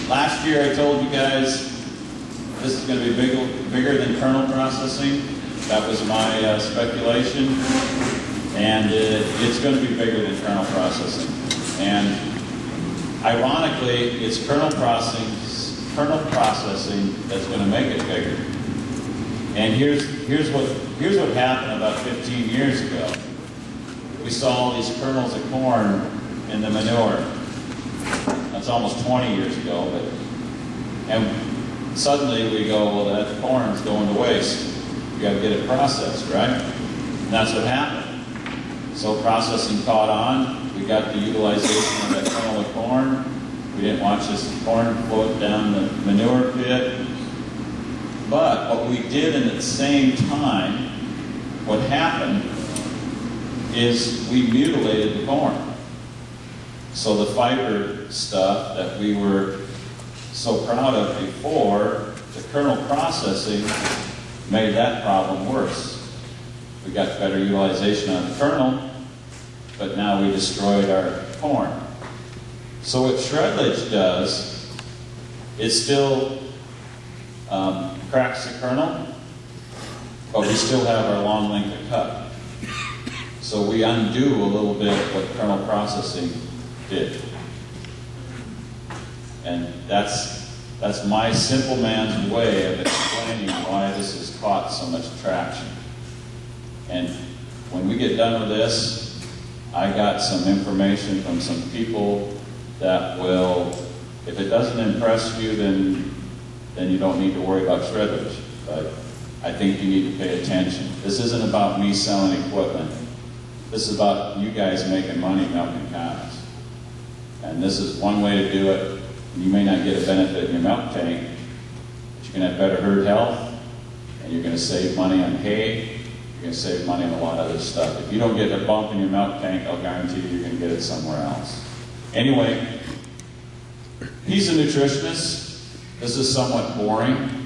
Last year I told you guys this is going to be bigger than kernel processing. That was my speculation. And it's going to be bigger than kernel processing. And ironically, it's kernel processing that's going to make it bigger. And here's what happened about 15 years ago. We saw all these kernels of corn in the manure. That's almost 20 years ago, and suddenly we go, well, that corn's going to waste. You got to get it processed, right? And that's what happened. So processing caught on. We got the utilization of that kernel of corn. We didn't watch this corn float down the manure pit. But what we did in the same time, what happened is we mutilated the corn. So the fiber stuff that we were so proud of before, the kernel processing made that problem worse. We got better utilization on the kernel, but now we destroyed our corn. So what Shredlage does, it still cracks the kernel, but we still have our long length of cut. So we undo a little bit what kernel processing did. And that's my simple man's way of explaining why this has caught so much traction. And when we get done with this, I got some information from some people that will, if it doesn't impress you, then you don't need to worry about Shredlage. But I think you need to pay attention. This isn't about me selling equipment. This is about you guys making money milking cows. And this is one way to do it. You may not get a benefit in your milk tank, but you can have better herd health, and you're going to save money on hay. You're going to save money on a lot of other stuff. If you don't get a bump in your milk tank, I'll guarantee you're going to get it somewhere else. Anyway, he's a nutritionist. This is somewhat boring.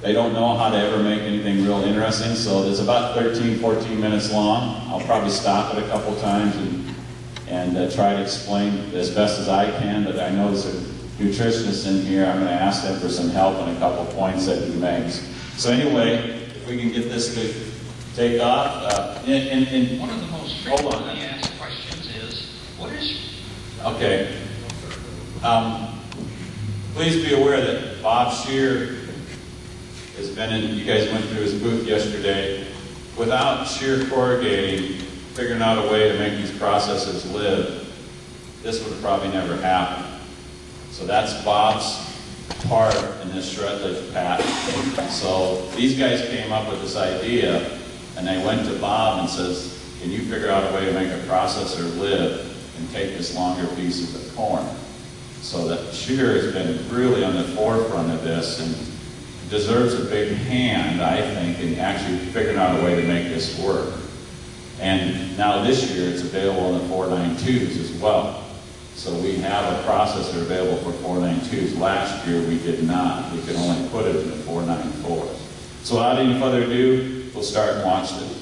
They don't know how to ever make anything real interesting, so it's about 13, 14 minutes long. I'll probably stop it a couple times and try to explain as best as I can, but I know there's a nutritionist in here. I'm going to ask them for some help on a couple points that he makes. So anyway, if we can get this to take off. One of the most frequently asked questions is, what is... Okay. Please be aware that Bob Scherer has been in, you guys went through his booth yesterday. Without Scherer Corrugating figuring out a way to make these processes live, this would have probably never happened. So that's Bob's part in this Shredlage patent. So these guys came up with this idea, and they went to Bob and says, can you figure out a way to make a processor live and take this longer piece of the corn? So that Scherer has been really on the forefront of this and deserves a big hand, I think, in actually figuring out a way to make this work. And now this year it's available in the 492s as well. So we have a processor available for 492s. Last year we did not. We could only put it in the 494s. So without any further ado, we'll start and watch this.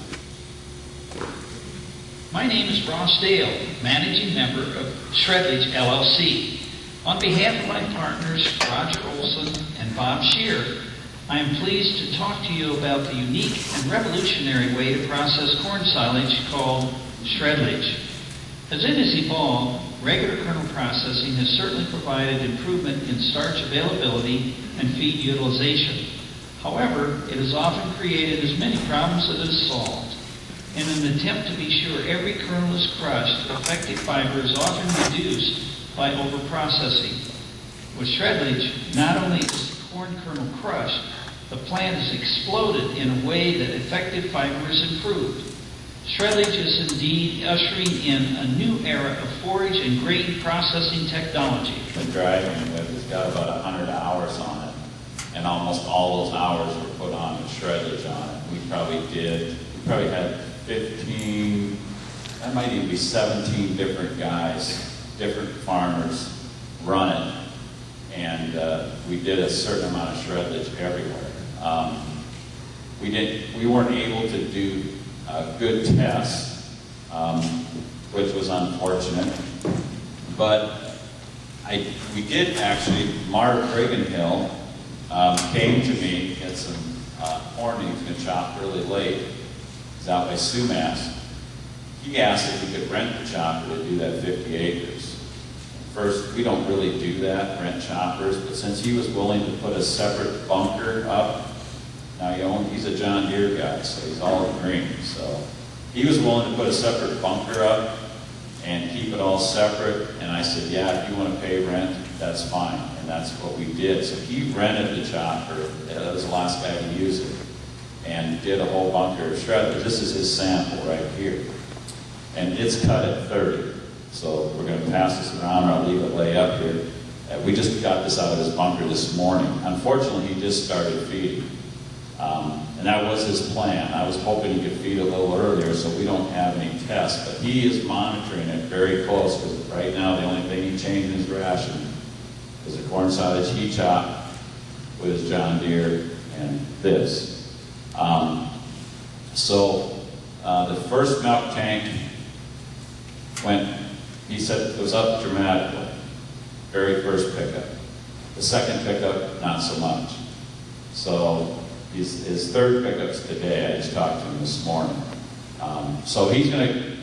My name is Ross Dale, Managing Member of Shredlage LLC. On behalf of my partners, Roger Olson and Bob Scherer, I am pleased to talk to you about the unique and revolutionary way to process corn silage called Shredlage. As it has evolved, regular kernel processing has certainly provided improvement in starch availability and feed utilization. However, it has often created as many problems as it has solved. In an attempt to be sure every kernel is crushed, effective fiber is often reduced by overprocessing. With Shredlage, not only is the corn kernel crushed, the plant is exploded in a way that effective fiber is improved. Shredlage is indeed ushering in a new era of forage and grain processing technology. Been driving with, it's got about 100 hours on it, and almost all those hours were put on with Shredlage on it. We probably had 15, that might even be 17 different guys, different farmers run it, and we did a certain amount of Shredlage everywhere. We weren't able to do good tests, which was unfortunate, but we did actually, Mark Reaganhill came to me, had some corn he was going to chop really late. He's out by Sumas. He asked if he could rent the chopper to do that 50 acres. First, we don't really do that, rent choppers, but since he was willing to put a separate bunker up, now he's a John Deere guy, so he's all green. So he was willing to put a separate bunker up and keep it all separate. And I said, yeah, if you want to pay rent, that's fine. And that's what we did. So he rented the chopper. That was the last guy to use it. And did a whole bunker of shredlage. This is his sample right here. And it's cut at 30. So we're going to pass this around, or I'll leave it lay up here. We just got this out of his bunker this morning. Unfortunately, he just started feeding. And that was his plan. I was hoping he could feed a little earlier so we don't have any tests. But he is monitoring it very close, because right now the only thing he changed in his ration is the corn silage he chopped with his John Deere and this. The first milk tank went, he said it was up dramatically, very first pickup. The second pickup, not so much. So his third pickup's today. I just talked to him this morning. So he's going to,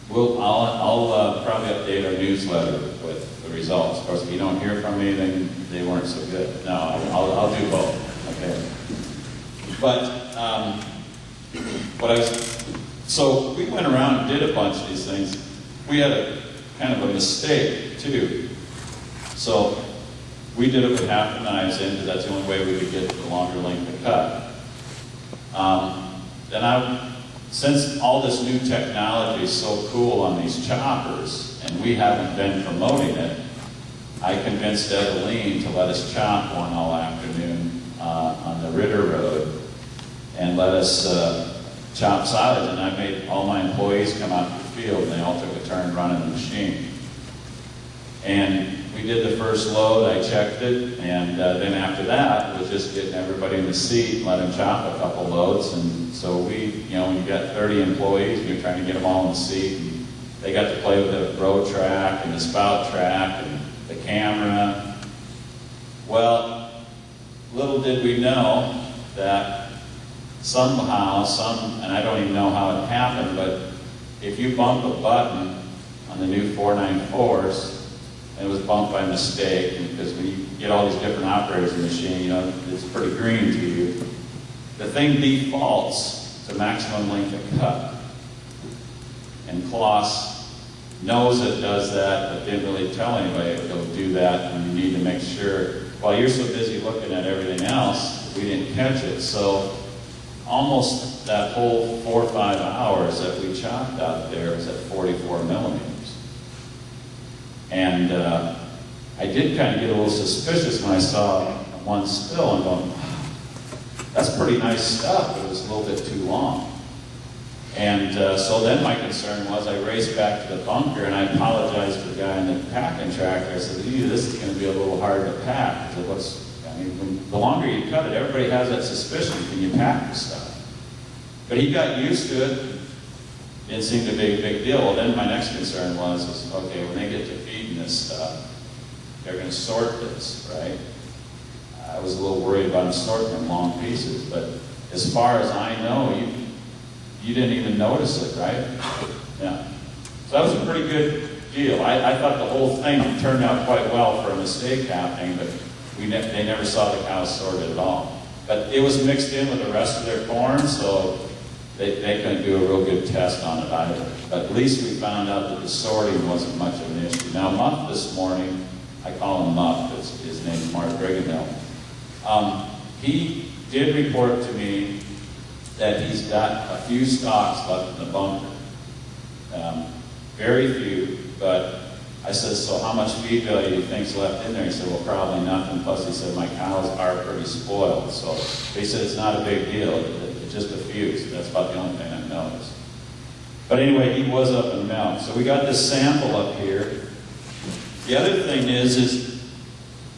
I'll probably update our newsletter with the results. Of course, if you don't hear from me, then they weren't so good. No, I'll do both. Okay. But so we went around and did a bunch of these things. We had a kind of a mistake too. So we did it with half the knives in, because that's the only way we could get the longer length of cut. Since all this new technology is so cool on these choppers, and we haven't been promoting it, I convinced Edeline to let us chop one all afternoon on the Ritter Road, and let us chop silage. And I made all my employees come out to the field, and they all took a turn running the machine. And we did the first load, I checked it, and then after that, it was just getting everybody in the seat and let them chop a couple loads. And so when you got 30 employees, you're trying to get them all in the seat. And they got to play with the row track and the spout track and the camera. Well, little did we know that somehow, and I don't even know how it happened, but if you bump a button on the new 494s, and it was bumped by mistake, because when you get all these different operators in the machine, it's pretty green to you. The thing defaults to maximum length of cut. And CLAAS knows it does that, but didn't really tell anybody it'll do that, and you need to make sure, while you're so busy looking at everything else, we didn't catch it. So almost that whole 4 or 5 hours that we chopped out there was at 44 millimeters. And I did kind of get a little suspicious when I saw one spill and going, wow, that's pretty nice stuff, but it was a little bit too long. And so then my concern was, I raced back to the bunker and I apologized to the guy in the packing tractor. I said, this is going to be a little hard to pack. The longer you cut it, everybody has that suspicion, can you pack this stuff? But he got used to it. It seemed to be a big deal. Well, then my next concern was, okay, when they get to feeding this stuff, they're going to sort this, right? I was a little worried about them sorting in long pieces, but as far as I know, you didn't even notice it, right? Yeah. So that was a pretty good deal. I thought the whole thing turned out quite well for a mistake happening, but they never saw the cows sorted at all. But it was mixed in with the rest of their corn, so they couldn't do a real good test on it either. But at least we found out that the sorting wasn't much of an issue. Now, Muff this morning, I call him Muff, his name's Mark Reaganhill. He did report to me that he's got a few stalks left in the bunker. Very few, but I said, so how much feed value do you think's left in there? He said, well, probably nothing. Plus, he said, my cows are pretty spoiled. So he said, it's not a big deal. It's just a few. So that's about the only thing I've noticed. But anyway, he was up in milk. So we got this sample up here. The other thing is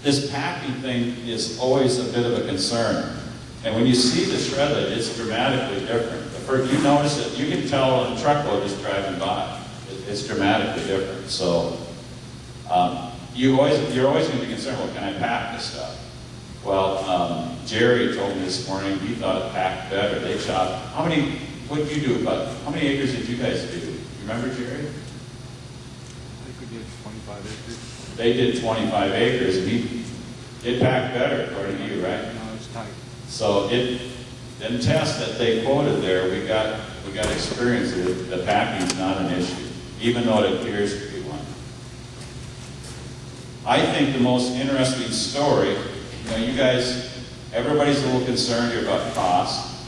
this packing thing is always a bit of a concern. And when you see the shredlage, it's dramatically different. You notice it, you can tell on a truckload just driving by. It's dramatically different. So you're always going to be concerned, well, can I pack this stuff? Well, Jerry told me this morning he thought it packed better. They chopped. What did you do how many acres did you guys do? You remember, Jerry? I think we did 25 acres. They did 25 acres, and it packed better, according to you, right? No, it's tight. So in tests that they quoted there, we got experience that the packing's not an issue, even though it appears to be one. I think the most interesting story, you guys, everybody's a little concerned here about cost,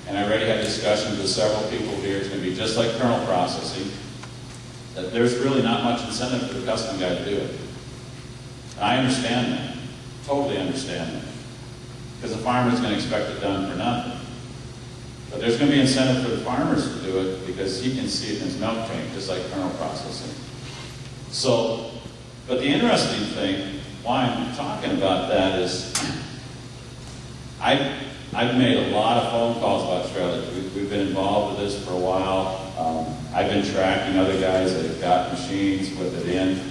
and I already had discussions with several people here. It's going to be just like kernel processing, that there's really not much incentive for the custom guy to do it. And I understand that, totally understand that, because the farmer's going to expect it done for nothing. But there's going to be incentive for the farmers to do it because he can see it in his milk tank, just like kernel processing. So, but the interesting thing, why I'm talking about that is, I've made a lot of phone calls about Shredlage. We've been involved with this for a while. I've been tracking other guys that have got machines with it in.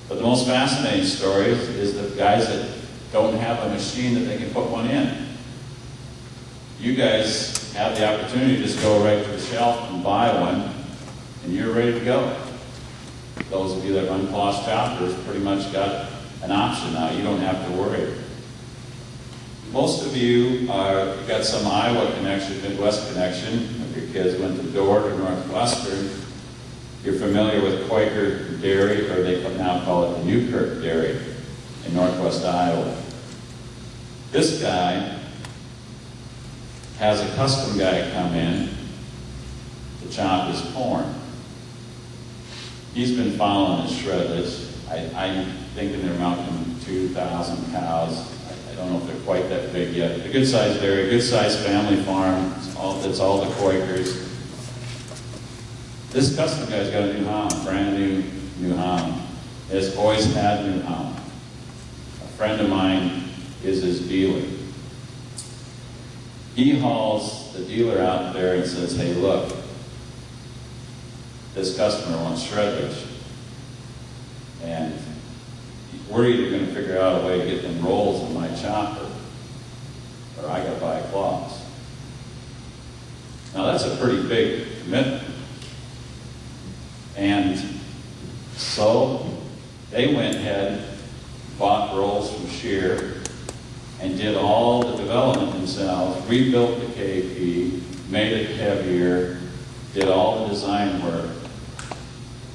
But the most fascinating story is the guys that don't have a machine that they can put one in. You guys have the opportunity to just go right to the shelf and buy one, and you're ready to go. Those of you that run CLAAS choppers pretty much got an option now. You don't have to worry. Most of you got some Iowa connection, Midwest connection. If your kids went to Dordt or Northwestern, you're familiar with Quaker Dairy, or they now call it the Newkirk Dairy in Northwest Iowa. This guy has a custom guy come in to chop his corn. He's been following his Shredlage. I'm thinking they're milking 2,000 cows. I don't know if they're quite that big yet. A good-sized dairy, a good-sized family farm. It's all the Quakers. This custom guy's got a new hound, brand new hound. Has always had new hound. A friend of mine is his dealer. He hauls the dealer out there and says, hey, look, this customer wants Shredlage. And we're either going to figure out a way to get them rolls in my chopper, or I got to buy CLAAS. Now that's a pretty big commitment. And so they went ahead, bought rolls from Scherer, and did all the development themselves, rebuilt the KP, made it heavier, did all the design work,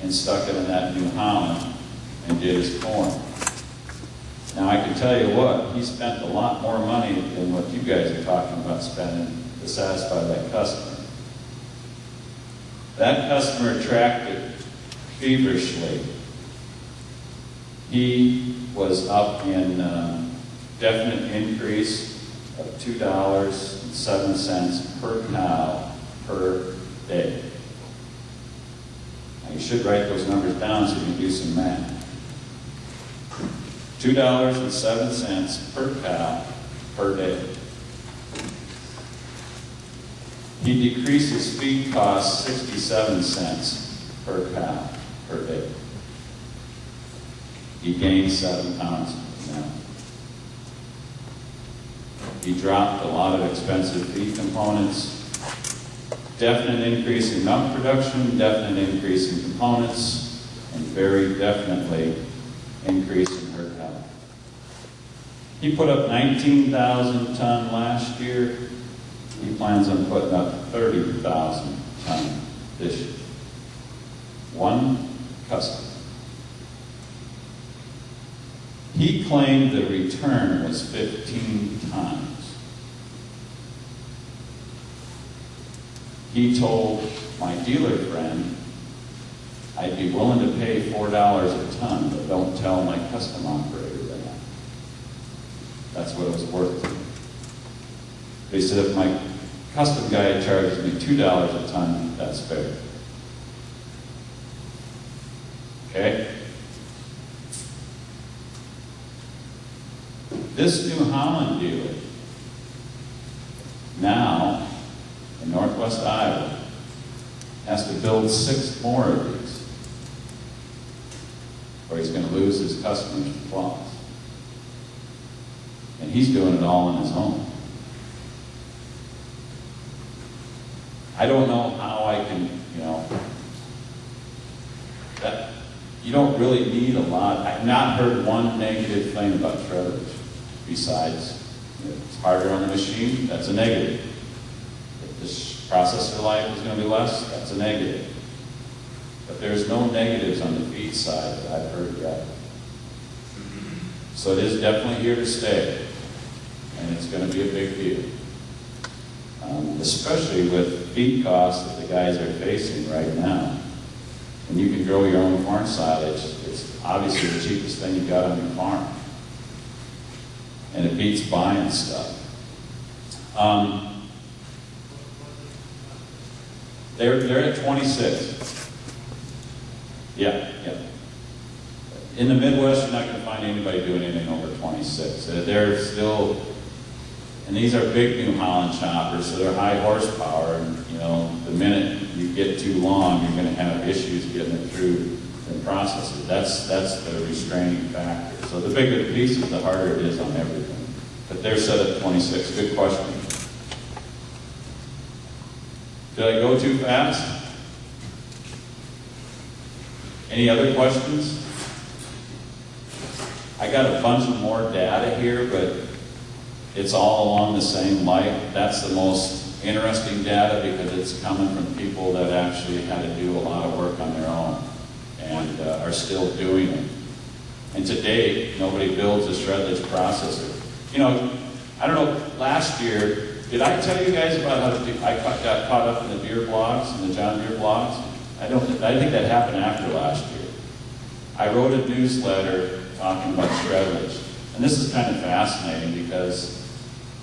and stuck it in that new hound and did his corn. Now I can tell you what, he spent a lot more money than what you guys are talking about spending to satisfy that customer. That customer attracted feverishly. He was up in definite increase of $2.07 per cow per day. Now you should write those numbers down so you can do some math. $2.07 per cow per day. He decreased his feed cost 67 cents per cow per day. He gained 7 pounds now. He dropped a lot of expensive feed components. Definite increase in milk production, definite increase in components, and very definitely increase in herd health. He put up 19,000 ton last year. He plans on putting up 30,000 ton this year. One customer. He claimed the return was 15 times. He told my dealer friend, I'd be willing to pay $4 a ton, but don't tell my custom operator that. That's what it was worth to me. He said, if my custom guy charges me $2 a ton, that's fair. Okay? This New Holland dealer, now, in Northwest Iowa, has to build 6 more of these. or he's going to lose his customers to CLAAS. And he's doing it all on his own. I don't know how I can, that you don't really need a lot. I've not heard one negative thing about Shredlage, besides it's harder on the machine, that's a negative. If this processor life is going to be less, that's a negative. But there's no negatives on the feed side that I've heard yet. So it is definitely here to stay, and it's going to be a big deal. Especially with feed costs that the guys are facing right now. And you can grow your own corn silage, it's obviously the cheapest thing you've got on your farm. And it beats buying stuff. They're at 26. Yeah. In the Midwest, you're not going to find anybody doing anything over 26. They're still, and these are big New Holland choppers, so they're high horsepower. And the minute you get too long, you're going to have issues getting it through the processor. That's the restraining factor. So the bigger the pieces, the harder it is on everything. But they're set at 26. Good question. Did I go too fast? Any other questions? I got a bunch of more data here, but it's all along the same line. That's the most interesting data because it's coming from people that actually had to do a lot of work on their own and are still doing it. And to date, nobody builds a Shredlage processor. I don't know, last year, did I tell you guys about how I got caught up in the Deere blogs and the John Deere blogs? I think that happened after last year. I wrote a newsletter talking about Shredlage. And this is kind of fascinating because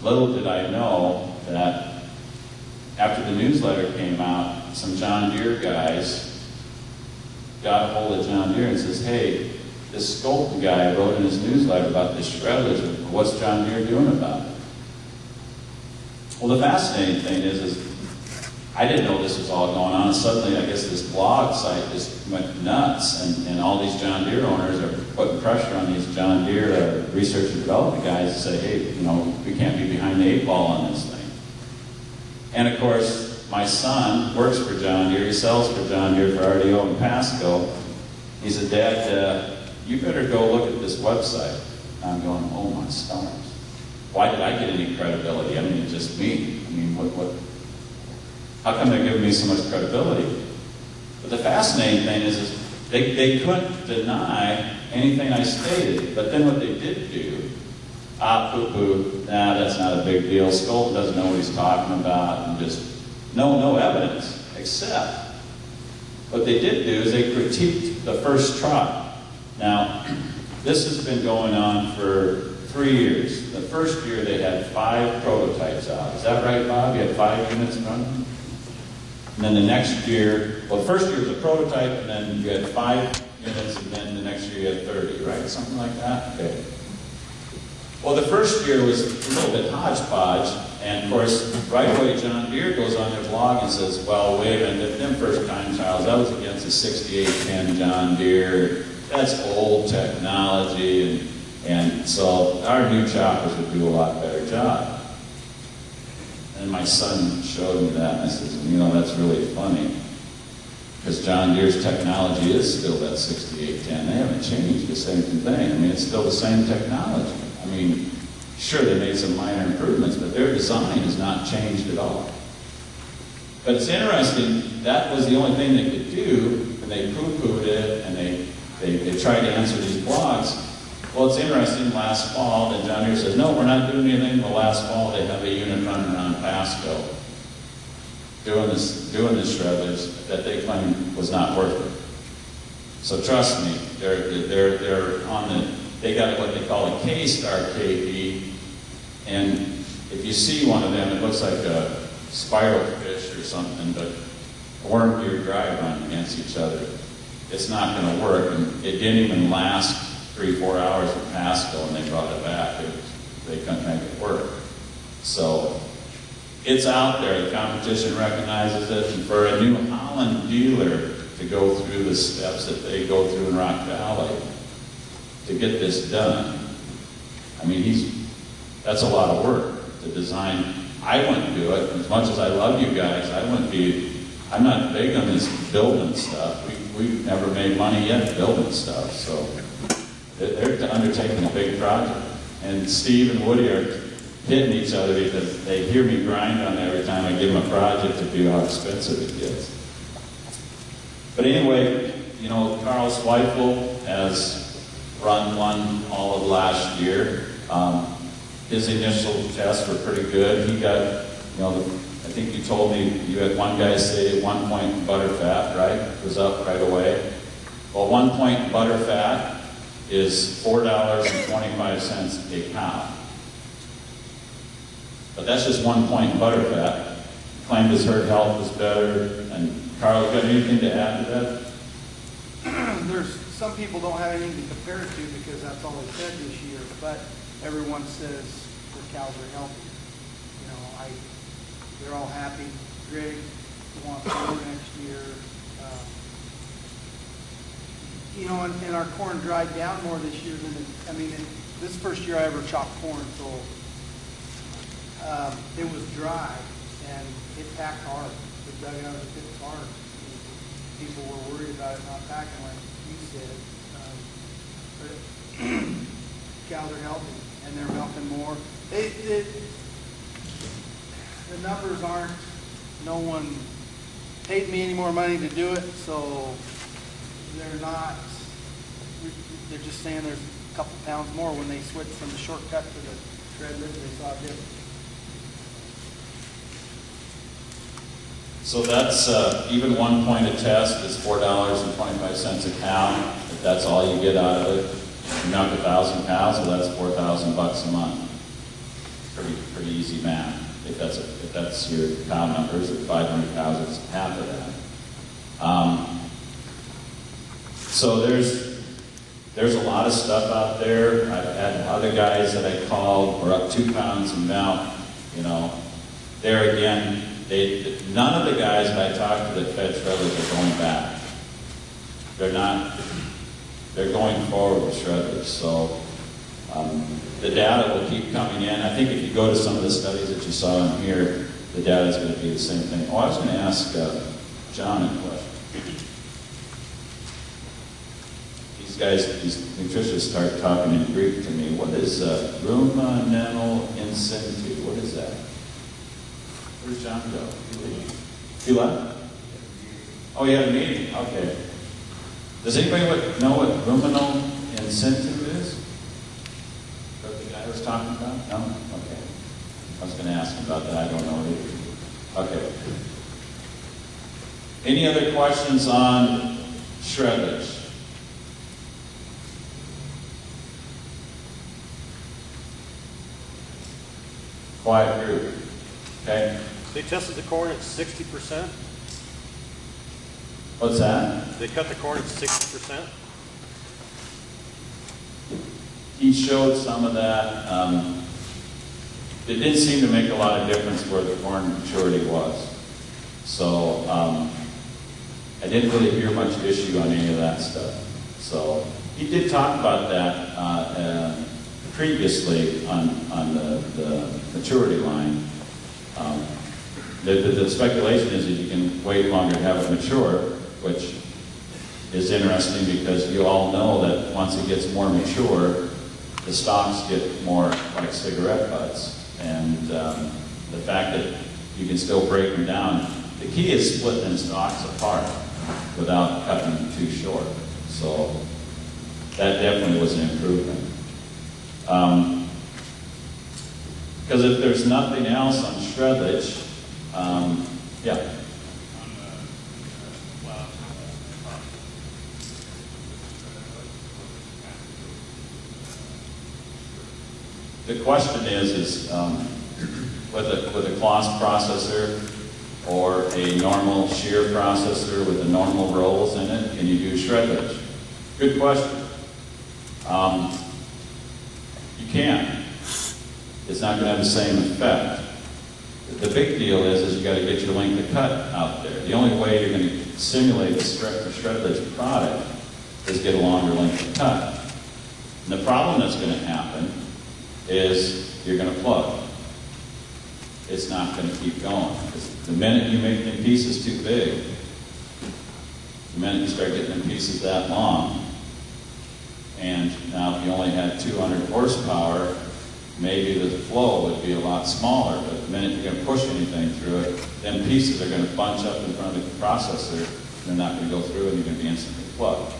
little did I know that after the newsletter came out, some John Deere guys got a hold of John Deere and says, hey, this Scholten guy wrote in his newsletter about this Shredlage. What's John Deere doing about it? Well, the fascinating thing is I didn't know this was all going on, and suddenly I guess this blog site just went nuts, and all these John Deere owners are putting pressure on these John Deere research and development guys to say, hey, we can't be behind the 8 ball on this thing. And of course, my son works for John Deere, he sells for John Deere for RDO and Pasco. He said, Dad, you better go look at this website. And I'm going, oh my stars. Why did I get any credibility? I mean, it's just me. I mean, how come they're giving me so much credibility? But the fascinating thing is they couldn't deny anything I stated. But then what they did do, poo-poo, nah, that's not a big deal. Scholten doesn't know what he's talking about, and just no evidence, except what they did do is they critiqued the first trial. Now, this has been going on for 3 years. The first year they had 5 prototypes out. Is that right, Bob? You had 5 units running? And then the next year, well, the first year was a prototype, and then you had 5 units, and then the next year you had 30, right? Something like that? Okay. Well, the first year was a little bit hodgepodge, and of course, right away John Deere goes on their blog and says, well, wait a minute, them first time trials, that was against the 6810 John Deere. That's old technology, and so our new choppers would do a lot better job. And my son showed me that, and I said, that's really funny, because John Deere's technology is still that 6810. They haven't changed the same thing. I mean, it's still the same technology. I mean, sure, they made some minor improvements, but their design has not changed at all. But it's interesting, that was the only thing they could do, and they poo-pooed it, and they tried to answer these blogs. Well, it's interesting, last fall, that John Deere says, no, we're not doing anything. Well, last fall, they have a unit running around Pasco doing this Shredlage that they claim was not worth it. So trust me, they're on they got what they call a K-Star KP, and if you see one of them, it looks like a spiral fish or something, but worm-gear drive run against each other. It's not going to work, and it didn't even last 3-4 hours at Pasco, and they brought it back. They couldn't make it work. So it's out there. The competition recognizes it, and for a New Holland dealer to go through the steps that they go through in Rock Valley to get this done. I mean, that's a lot of work to design. I wouldn't do it. As much as I love you guys, I'm not big on this building stuff. We've never made money yet building stuff, so they're undertaking a big project. And Steve and Woody are hitting each other because they hear me grind on it every time I give them a project to do how expensive it gets. But anyway, you know, Carl Zweifel has run one all of last year. His initial tests were pretty good. He got, you know, I think you told me you had one guy say 1 point butter fat, right? It was up right away. Well, 1 point butter fat is $4.25 a pound. But that's just 1 point butter fat. Claimed his herd health was better. And Carl, got anything to add to that? There's some people don't have anything to compare it to because that's all they said this year, but everyone says their cows are healthy. You know, they're all happy. Greg wants more next year. You know, and our corn dried down more this year than this is the first year I ever chopped corn, so it was dry and it packed hard. It dug out of the pit hard. People were worried about it not packing like you said. But cows are healthy and they're milking more. The numbers aren't, no one paid me any more money to do it, so they're just saying there's a couple pounds more when they switched from the shortcut to the Shredlage, they saw a difference. So that's, even 1 point of test is $4.25 a cow. If that's all you get out of it, you milk 1,000 cows, so that's $4,000 a month. Pretty easy math. If that's your cow numbers, at 500 cows, it's half of that. So there's a lot of stuff out there. I've had other guys that I called were up 2 pounds in milk. You know, there again, none of the guys that I talked to that fed Shredlage are going back. They're not. They're going forward with Shredlage. So the data will keep coming in. I think if you go to some of the studies that you saw in here, the data is going to be the same thing. Oh, I was going to ask John a question. These guys, these nutritionists start talking in Greek to me. What is ruminal incentive? What is that? Where's John go? He left? Oh, you had a meeting. Okay. Does anybody know what ruminal incentive is? What the guy was talking about? No? Okay. I was going to ask him about that. I don't know either. Okay. Any other questions on Shredlage? Quiet group. Okay. They tested the corn at 60%. What's that? They cut the corn at 60%. He showed some of that. It didn't seem to make a lot of difference where the corn maturity was. So I didn't really hear much issue on any of that stuff. So he did talk about that previously on the maturity line. The speculation is that you can wait longer to have it mature, which is interesting because you all know that once it gets more mature, the stalks get more like cigarette butts. And the fact that you can still break them down, the key is splitting them stalks apart without cutting them too short. So that definitely was an improvement. Because if there's nothing else on Shredlage, yeah. The question is with a CLAAS processor or a normal shear processor with the normal rolls in it, can you do Shredlage? Good question. You can. It's not going to have the same effect. the big deal is you got to get your length of cut out there. The only way you're going to simulate the Shredlage product is get a longer length of cut. And the problem that's going to happen is you're going to plug. It's not going to keep going. The minute you make them pieces too big, the minute you start getting them pieces that long, and now if you only had 200 horsepower, maybe the flow would be a lot smaller, but the minute you're going to push anything through it, then pieces are going to bunch up in front of the processor, they're not going to go through, and you're going to be instantly plugged.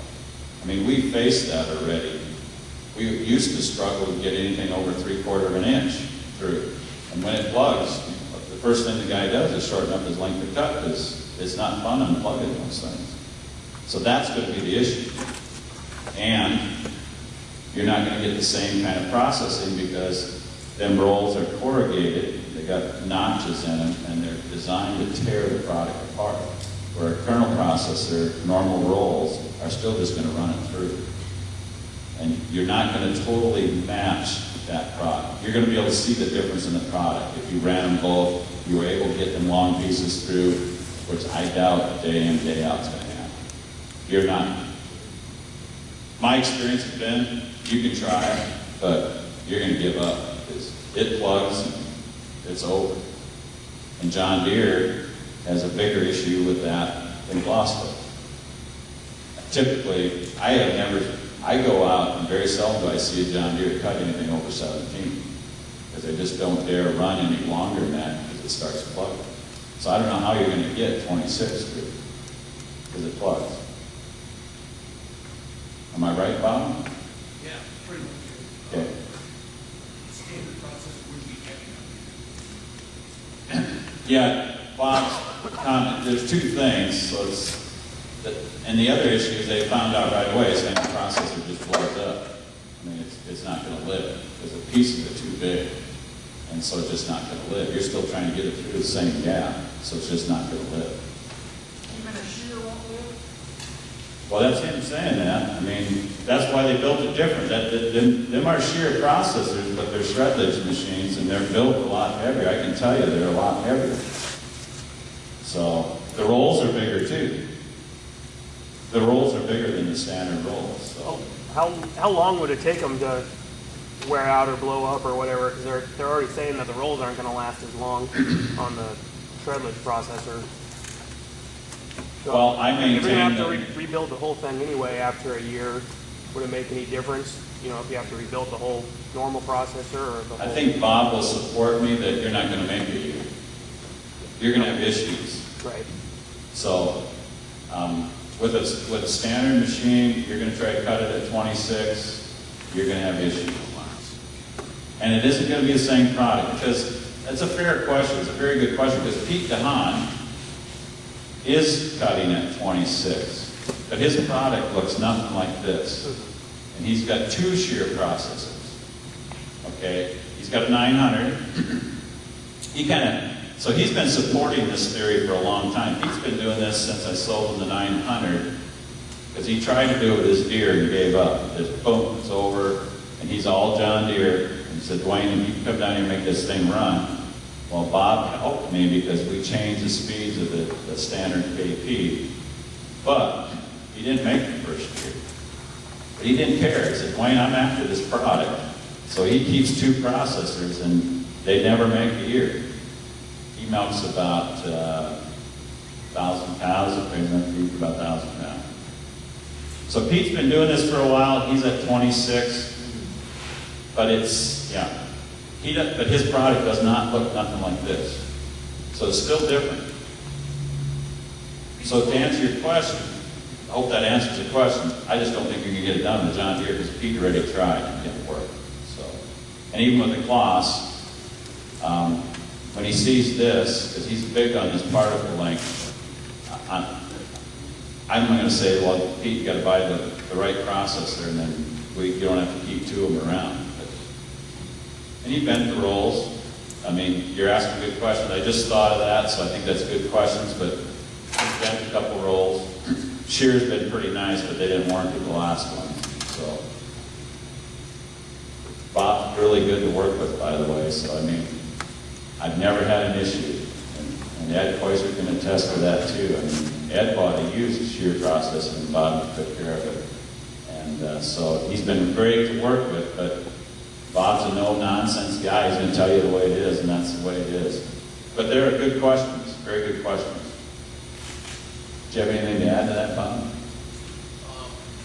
I mean, we faced that already. We used to struggle to get anything over 3/4 of an inch through. And when it plugs, the first thing the guy does is shorten up his length of cut, because it's not fun unplugging those things. So that's going to be the issue. And you're not going to get the same kind of processing because them rolls are corrugated, they got notches in them, and they're designed to tear the product apart. Where a kernel processor, normal rolls, are still just going to run it through. And you're not going to totally match that product. You're going to be able to see the difference in the product. If you ran them both, you were able to get them long pieces through, which I doubt day in, day out is going to happen. You're not. My experience has been, you can try it, but you're going to give up. Because it plugs, it's over. And John Deere has a bigger issue with that than Gloucester. Typically, I go out and very seldom do I see a John Deere cut anything over 17, because they just don't dare run any longer than that because it starts plugging. So I don't know how you're going to get 26 through, because it plugs. Am I right, Bob? Yeah, pretty much. Okay. Standard process would be heavy. Yeah, Bob's comment, there's two things. So it's and the other issue is they found out right away, saying the processor just blows up. I mean, it's not going to live because the pieces are too big. And so it's just not going to live. You're still trying to get it through the same gap, so it's just not going to live. Even a shear won't live? Well, that's him saying that. I mean, that's why they built it different. Them are shear processors, but they're Shredlage machines, and they're built a lot heavier. I can tell you they're a lot heavier. So the rolls are bigger too. The rolls are bigger than the standard rolls. So. How long would it take them to wear out or blow up or whatever? Because they're already saying that the rolls aren't going to last as long on the Shredlage processor. So Well, I if you're maintain going to that. have to rebuild the whole thing anyway after a year, would it make any difference? You know, if you have to rebuild the whole normal processor or the whole... I think Bob will support me that you're not going to make it. You're going to have issues. Right. So with a standard machine, you're going to try to cut it at 26, you're going to have issues. And it isn't going to be the same product, because that's a fair question. It's a very good question, because Pete DeHaan is cutting at 26, but his product looks nothing like this. And he's got two shear processors. Okay? He's got a 900. So he's been supporting this theory for a long time. He's been doing this since I sold him the 900, because he tried to do it with his Deere and gave up. Just boom, it's over, and he's all John Deere. And he said, Duane, you can come down here and make this thing run. Well, Bob helped me because we changed the speeds of the standard KP, but he didn't make the first year. But he didn't care. He said, Duane, I'm after this product. So he keeps two processors, and they never make a year. He milks about 1,000 cows, it brings up feed for about 1,000 cows. So Pete's been doing this for a while. He's at 26, but it's, yeah. But his product does not look nothing like this. So it's still different. So to answer your question, I hope that answers the question. I just don't think you can get it done with John Deere because Pete already tried and it didn't work. So, and even with the CLAAS, when he sees this, because he's big on this particle length, I'm going to say, well, Pete, you got to buy the right processor, and then you don't have to keep two of them around. And he bent the rolls. I mean, you're asking good questions. I just thought of that, so I think that's good questions, but he bent a couple rolls. Shear's been pretty nice, but they didn't warranty the last one. So Bob's really good to work with, by the way, so I mean, I've never had an issue. And Ed Koiser can attest to that too. I mean, Ed bought a used shear process and Bob took care of it. And so he's been great to work with, but Bob's a no-nonsense guy. He's going to tell you the way it is, and that's the way it is. But there are good questions, very good questions. Do you have anything to add to that, Bob? I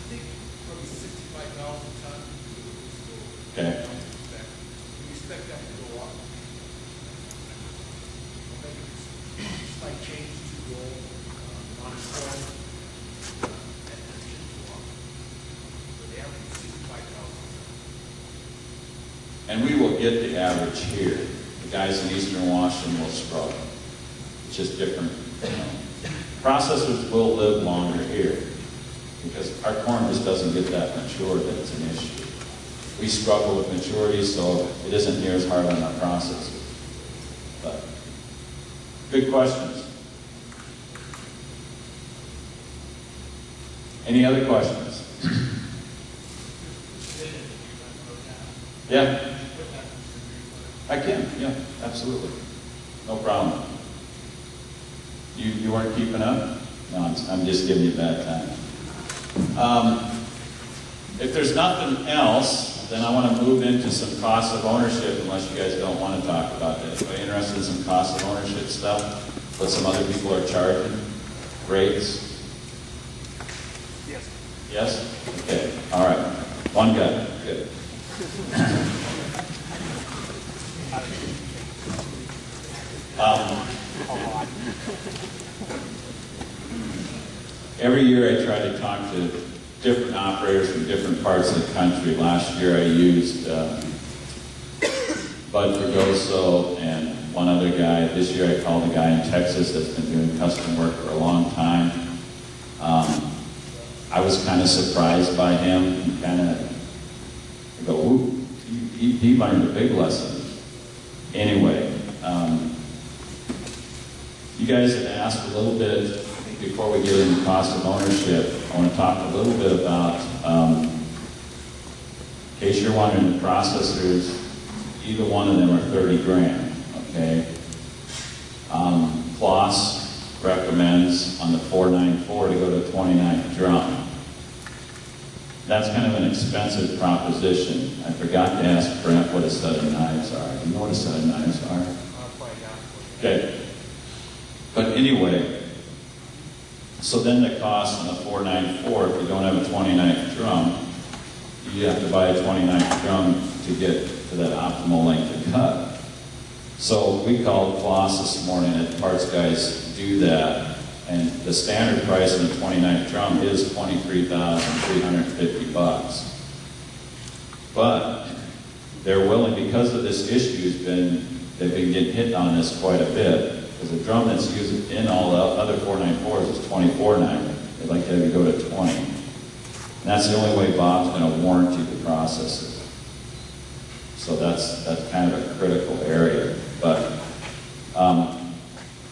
think probably 65,000 ton. Okay. We expect that to go up. Maybe slight change to go non-form and it should go up. But the average is 65,000. And we will get the average here. The guys in Eastern Washington will struggle. It's just different. Processors will live longer here because our corn just doesn't get that mature that it's an issue. We struggle with maturity, so it isn't near as hard on our processors. But good questions. Any other questions? Yeah. I can, yeah, absolutely. No problem. You weren't keeping up? No, I'm just giving you a bad time. If there's nothing else, then I want to move into some cost of ownership, unless you guys don't want to talk about that. Anybody interested in some cost of ownership stuff? What some other people are charging? Rates? Yes. Yes? Okay, all right. One guy, good. Every year I try to talk to different operators from different parts of the country. Last year I used Bud Fregoso and one other guy. This year I called a guy in Texas that's been doing custom work for a long time. I was kind of surprised by him. He kind of, I go, ooh, he learned a big lesson. Anyway, you guys had asked a little bit, before we get into cost of ownership, I want to talk a little bit about, in case you're wondering, the processors, either one of them are 30 grand, okay? CLAAS recommends on the 494 to go to 29th drum. That's kind of an expensive proposition. I forgot to ask Brent what a set of knives are. Do you know what a set of knives are? I'll find out for you. Okay. But anyway, so then the cost on the 494, if you don't have a 29th drum, you have to buy a 29th drum to get to that optimal length of cut. So we called CLAAS this morning, and parts guys do that, and the standard price on the 29th drum is $23,350 bucks. But they're willing, because of this issue, they've been getting hit on this quite a bit. Because the drum that's used in all the other 494s is $24.90. They'd like to have you go to 20. And that's the only way Bob's going to warranty the processor. So that's kind of a critical area. But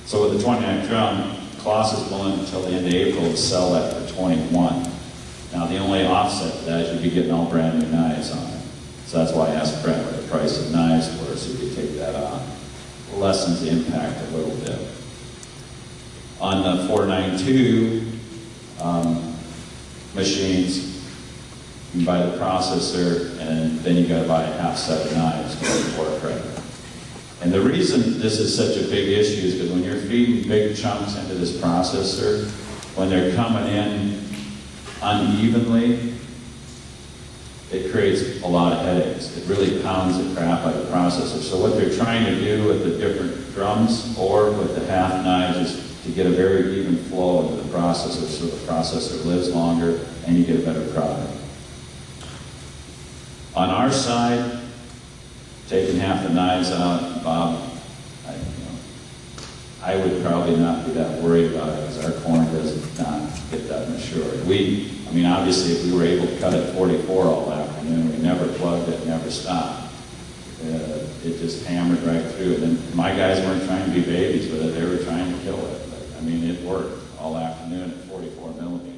so with the 29th drum, CLAAS is willing until the end of April to sell that for 21. Now the only offset to that is you'd be getting all brand new knives on it. So that's why I asked Brent what the price of knives were, so you could take that off. Lessens the impact a little bit. On the 492 machines, you can buy the processor, and then you got to buy a half set of knives for credit. And the reason this is such a big issue is because when you're feeding big chunks into this processor, when they're coming in unevenly, it creates a lot of headaches. It really pounds the crap out of the processor. So what they're trying to do with the different drums or with the half knives is to get a very even flow into the processor so the processor lives longer and you get a better product. On our side, taking half the knives out, Bob, I would probably not be that worried about it because our corn does not get that mature. I mean, obviously, if we were able to cut it 44 all afternoon, we never plugged it, never stopped. It just hammered right through it. And my guys weren't trying to be babies with it, they were trying to kill it. But, I mean, it worked all afternoon at 44 millimeters.